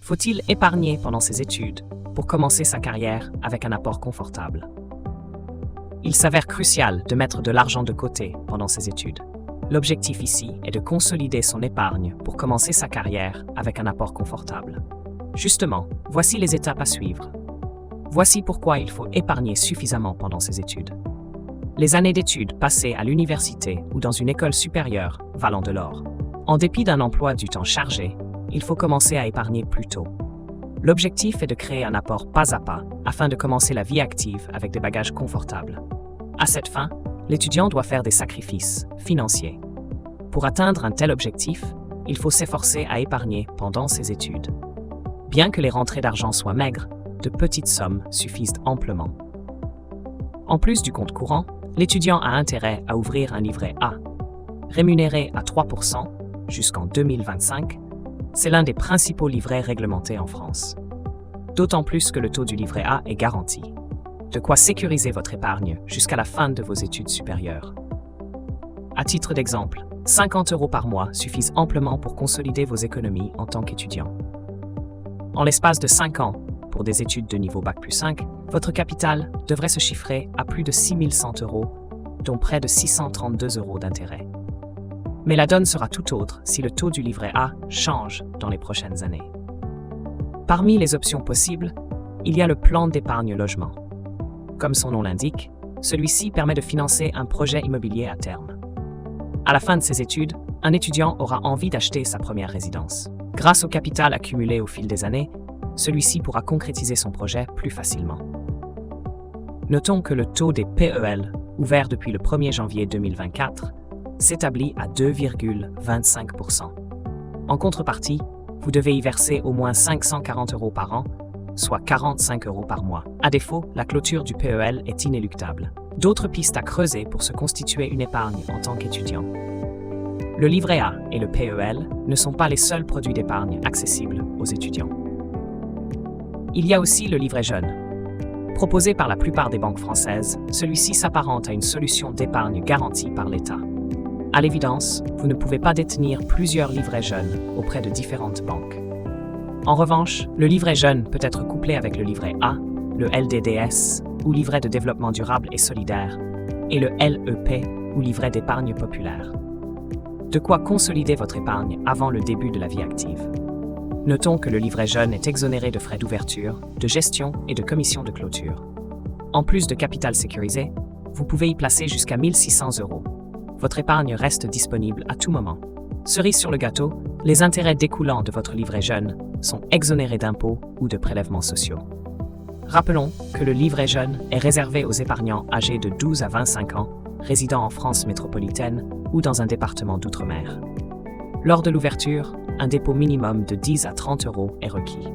Faut-il épargner pendant ses études pour commencer sa carrière avec un apport confortable? Il s'avère crucial de mettre de l'argent de côté pendant ses études. L'objectif ici est de consolider son épargne pour commencer sa carrière avec un apport confortable. Justement, voici les étapes à suivre. Voici pourquoi il faut épargner suffisamment pendant ses études. Les années d'études passées à l'université ou dans une école supérieure valent de l'or. En dépit d'un emploi du temps chargé, il faut commencer à épargner plus tôt. L'objectif est de créer un apport pas à pas afin de commencer la vie active avec des bagages confortables. À cette fin, l'étudiant doit faire des sacrifices financiers. Pour atteindre un tel objectif, il faut s'efforcer à épargner pendant ses études. Bien que les rentrées d'argent soient maigres, de petites sommes suffisent amplement. En plus du compte courant, l'étudiant a intérêt à ouvrir un livret A. Rémunéré à 3% jusqu'en 2025, c'est l'un des principaux livrets réglementés en France. D'autant plus que le taux du livret A est garanti. De quoi sécuriser votre épargne jusqu'à la fin de vos études supérieures. À titre d'exemple, 50 € par mois suffisent amplement pour consolider vos économies en tant qu'étudiant. En l'espace de 5 ans, pour des études de niveau Bac+5, votre capital devrait se chiffrer à plus de 6 100 €, dont près de 632 € d'intérêt. Mais la donne sera tout autre si le taux du livret A change dans les prochaines années. Parmi les options possibles, il y a le plan d'épargne logement. Comme son nom l'indique, celui-ci permet de financer un projet immobilier à terme. À la fin de ses études, un étudiant aura envie d'acheter sa première résidence. Grâce au capital accumulé au fil des années, celui-ci pourra concrétiser son projet plus facilement. Notons que le taux des PEL, ouvert depuis le 1er janvier 2024, s'établit à 2,25%. En contrepartie, vous devez y verser au moins 540 € par an, soit 45 € par mois. À défaut, la clôture du PEL est inéluctable. D'autres pistes à creuser pour se constituer une épargne en tant qu'étudiant. Le livret A et le PEL ne sont pas les seuls produits d'épargne accessibles aux étudiants. Il y a aussi le livret jeune. Proposé par la plupart des banques françaises, celui-ci s'apparente à une solution d'épargne garantie par l'État. À l'évidence, vous ne pouvez pas détenir plusieurs livrets jeunes auprès de différentes banques. En revanche, le livret jeune peut être couplé avec le livret A, le LDDS, ou livret de développement durable et solidaire, et le LEP, ou livret d'épargne populaire. De quoi consolider votre épargne avant le début de la vie active. Notons que le livret jeune est exonéré de frais d'ouverture, de gestion et de commission de clôture. En plus de capital sécurisé, vous pouvez y placer jusqu'à 1 600 €. Votre épargne reste disponible à tout moment. Cerise sur le gâteau, les intérêts découlant de votre livret jeune sont exonérés d'impôts ou de prélèvements sociaux. Rappelons que le livret jeune est réservé aux épargnants âgés de 12 à 25 ans, résidant en France métropolitaine ou dans un département d'outre-mer. Lors de l'ouverture, un dépôt minimum de 10 à 30 € est requis.